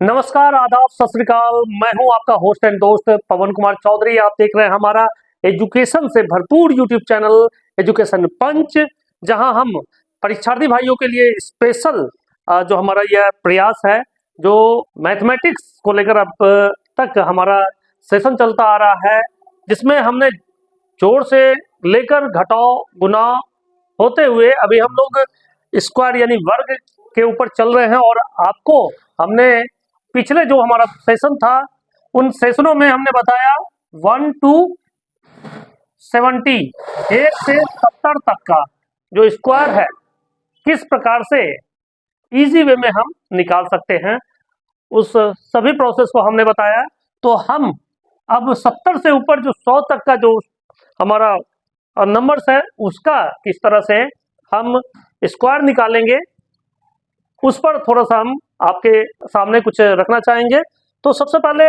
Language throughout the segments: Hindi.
नमस्कार, आदाब, सत श्री अकाल। मैं हूं आपका होस्ट एंड दोस्त पवन कुमार चौधरी। आप देख रहे हैं हमारा एजुकेशन से भरपूर यूट्यूब चैनल एजुकेशन पंच, जहां हम परीक्षार्थी भाइयों के लिए स्पेशल जो हमारा यह प्रयास है, जो मैथमेटिक्स को लेकर अब तक हमारा सेशन चलता आ रहा है, जिसमें हमने जोड़ से लेकर घटाओ गुना होते हुए अभी हम लोग स्क्वायर यानी वर्ग के ऊपर चल रहे हैं। और आपको हमने पिछले जो हमारा सेशन था, उन सेशनों में हमने बताया 1 to 70 1 से 70 तक का जो स्क्वायर है किस प्रकार से इजी वे में हम निकाल सकते हैं, उस सभी प्रोसेस को हमने बताया। तो हम अब 70 से ऊपर जो 100 तक का जो हमारा नंबर्स है, उसका किस तरह से हम स्क्वायर निकालेंगे, उस पर थोड़ा सा हम आपके सामने कुछ रखना चाहेंगे। तो सबसे पहले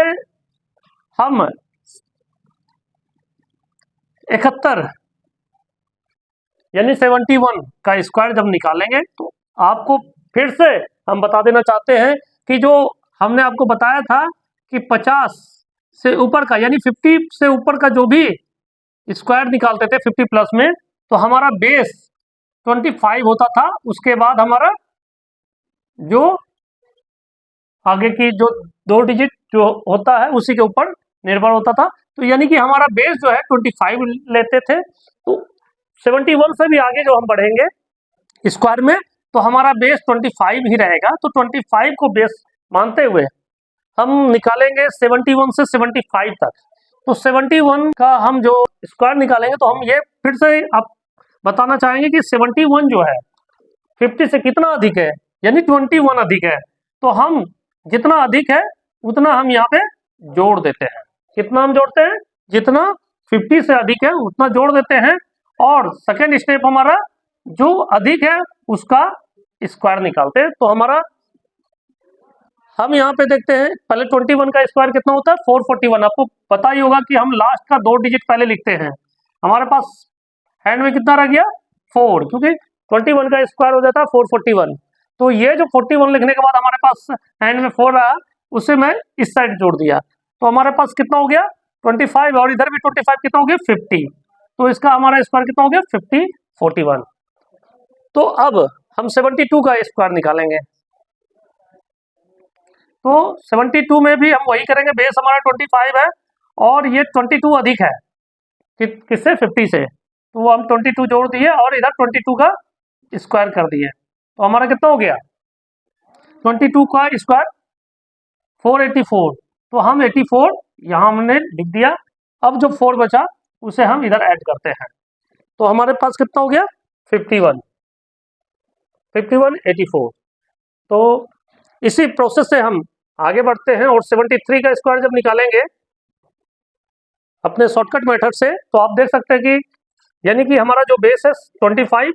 हम 71 यानी 71 का स्क्वायर जब निकालेंगे, तो आपको फिर से हम बता देना चाहते हैं कि जो हमने आपको बताया था कि 50 से ऊपर का यानी 50 से ऊपर का जो भी स्क्वायर निकालते थे 50 प्लस में, तो हमारा बेस 25 होता था। उसके बाद हमारा जो आगे की जो 2 डिजिट जो होता है उसी के ऊपर निर्भर होता था। तो यानी कि हमारा बेस जो है 25 लेते थे। तो 71 से भी आगे जो हम बढ़ेंगे स्क्वायर में, तो हमारा बेस 25 ही रहेगा। तो 25 को बेस मानते हुए हम निकालेंगे 71 से 75 तक। तो 71 का हम जो स्क्वायर निकालेंगे, तो हम ये फिर से आप बताना चाहेंगे कि 71 जो है 50 से कितना अधिक है, यानी 21 अधिक है। तो हम जितना अधिक है उतना हम यहाँ पे जोड़ देते हैं। कितना हम जोड़ते हैं? जितना 50 से अधिक है उतना जोड़ देते हैं। और सेकेंड स्टेप हमारा जो अधिक है उसका स्क्वायर निकालते हैं। तो हमारा हम यहाँ पे देखते हैं, पहले 21 का स्क्वायर कितना होता है? 441। आपको पता ही होगा कि हम लास्ट का 2 डिजिट पहले लिखते हैं। हमारे पास हैंड में कितना रह गया? 4, क्योंकि 21 का स्क्वायर हो जाता है 441। तो ये जो 41 लिखने के बाद हमारे पास हैंड में 4 रहा, उसे मैं इस साइड जोड़ दिया। तो हमारे पास कितना हो गया? 25। और इधर भी 25 कितना हो गया? 50। तो इसका हमारा स्क्वायर कितना हो गया? 50 41। तो अब हम 72 का स्क्वायर निकालेंगे। तो 72 में भी हम वही करेंगे। बेस हमारा 25 है और ये 22 अधिक है किससे? 50 से। तो हम 22 जोड़ दिए और इधर 22 का स्क्वायर कर दिए। तो हमारा कितना हो गया? 22 का स्क्वायर 484। तो हम 84 यहाँ हमने लिख दिया। अब जो 4 बचा उसे हम इधर ऐड करते हैं। तो हमारे पास कितना हो गया? 51 84। तो इसी प्रोसेस से हम आगे बढ़ते हैं और 73 का स्क्वायर जब निकालेंगे अपने शॉर्टकट मेथड से, तो आप देख सकते हैं कि यानी कि हमारा जो बेस है 25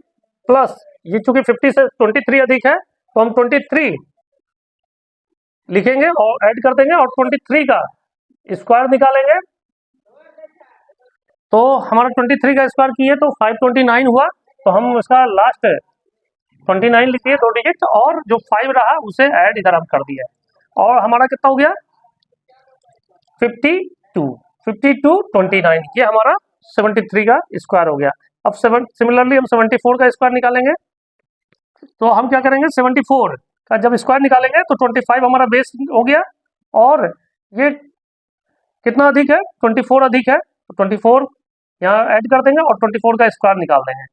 प्लस ये चूंकि 50 से 23 अधिक है, तो हम 23 लिखेंगे और ऐड कर देंगे और 23 का स्क्वायर निकालेंगे। तो हमारा 23 का स्क्वायर किए तो 529 हुआ। तो हम उसका लास्ट 29 लिखिए 2 डिजिट, और जो 5 रहा उसे ऐड इधर हम कर दिए। और हमारा कितना हो गया? 52 29। ये हमारा 73 का स्क्वायर हो गया। अब सिमिलरली हम 74 का स्क्वायर निकालेंगे। तो हम क्या करेंगे? 74 का जब स्क्वायर निकालेंगे तो 25 हमारा बेस हो गया, और ये कितना अधिक है? 24 अधिक है। तो 24 यहाँ ऐड कर देंगे और 24 का स्क्वायर निकाल देंगे।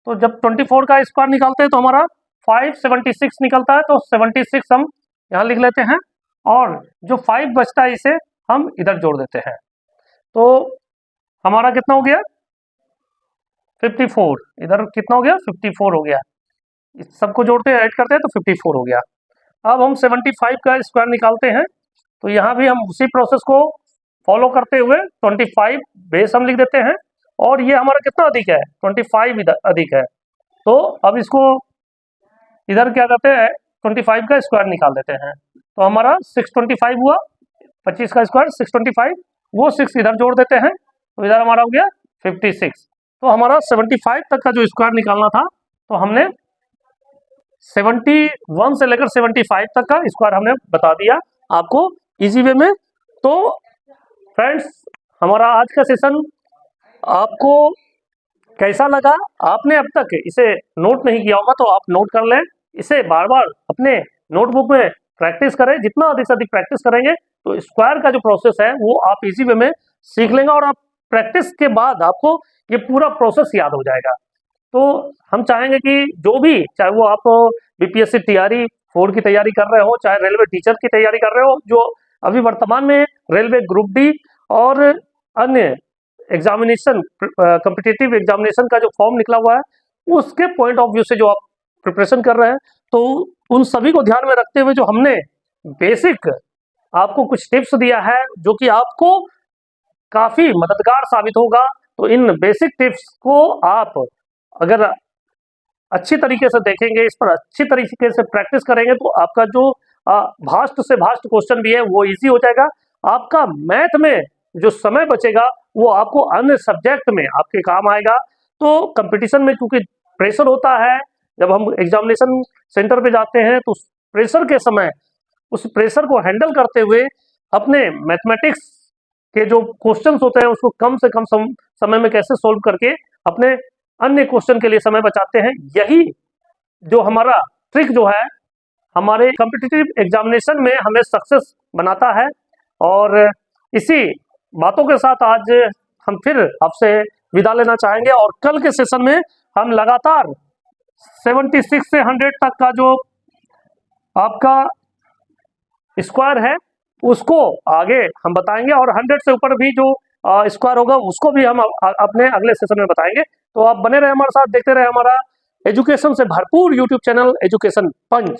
तो जब 24 का स्क्वायर निकालते हैं तो हमारा 576 निकलता है। तो 76 हम यहाँ लिख लेते हैं, और जो 5 बचता है इसे हम इधर जोड़ देते हैं। तो हमारा कितना हो गया? 54। इधर कितना हो गया? 54 हो गया। इस सबको जोड़ते हैं, ऐड करते हैं तो 54 हो गया। अब हम 75 का स्क्वायर निकालते हैं। तो यहाँ भी हम उसी प्रोसेस को फॉलो करते हुए 25 बेस हम लिख देते हैं, और ये हमारा कितना अधिक है? 25 इधर अधिक है। तो अब इसको इधर क्या करते हैं? 25 का स्क्वायर निकाल देते हैं। तो हमारा 625 हुआ। 25 का स्क्वायर 625, वो 6 इधर जोड़ देते हैं। तो इधर हमारा हो गया 56। तो हमारा 75 तक का जो स्क्वायर निकालना था, तो हमने 71 से लेकर 75 तक का स्क्वायर हमने बता दिया। आपको इजी वे में। तो फ्रेंड्स, हमारा आज का सेशन आपको कैसा लगा? आपने अब तक इसे नोट नहीं किया होगा तो आप नोट कर लें, इसे बार बार अपने नोटबुक में प्रैक्टिस करें। जितना अधिक से अधिक प्रैक्टिस करेंगे तो स्क्वायर का जो प्रोसेस है वो आप इजी वे में सीख लेंगे, और आप प्रैक्टिस के बाद आपको ये पूरा प्रोसेस याद हो जाएगा। तो हम चाहेंगे कि जो भी, चाहे वो आप बीपीएससी टीआरई 4 की तैयारी कर रहे हो, चाहे रेलवे टीचर की तैयारी कर रहे हो, जो अभी वर्तमान में रेलवे ग्रुप डी और अन्य एग्जामिनेशन, कॉम्पिटिटिव एग्जामिनेशन का जो फॉर्म निकला हुआ है उसके पॉइंट ऑफ व्यू से जो आप प्रिपरेशन कर रहे हैं, तो उन सभी को ध्यान में रखते हुए जो हमने बेसिक आपको कुछ टिप्स दिया है जो कि आपको काफी मददगार साबित होगा। तो इन बेसिक टिप्स को आप अगर अच्छी तरीके से देखेंगे, इस पर अच्छी तरीके से प्रैक्टिस करेंगे, तो आपका जो भास्ट से भास्ट क्वेश्चन भी है वो इजी हो जाएगा। आपका मैथ में जो समय बचेगा वो आपको अन्य सब्जेक्ट में आपके काम आएगा। तो कंपटीशन में क्योंकि प्रेशर होता है, जब हम एग्जामिनेशन सेंटर पे जाते हैं तो प्रेशर के समय उस प्रेशर को हैंडल करते हुए अपने मैथमेटिक्स के जो क्वेश्चंस होते हैं उसको कम से कम समय में कैसे सोल्व करके अपने अन्य क्वेश्चन के लिए समय बचाते हैं। यही जो हमारा ट्रिक जो है हमारे कॉम्पिटिटिव एग्जामिनेशन में हमें सक्सेस बनाता है। और इसी बातों के साथ आज हम फिर आपसे विदा लेना चाहेंगे, और कल के सेशन में हम लगातार 76 से 100 तक का जो आपका स्क्वायर है उसको आगे हम बताएंगे, और 100 से ऊपर भी जो स्क्वायर होगा उसको भी हम अपने अगले सेशन में बताएंगे। तो आप बने रहे हमारे साथ, देखते रहे हमारा एजुकेशन से भरपूर यूट्यूब चैनल एजुकेशन पंच।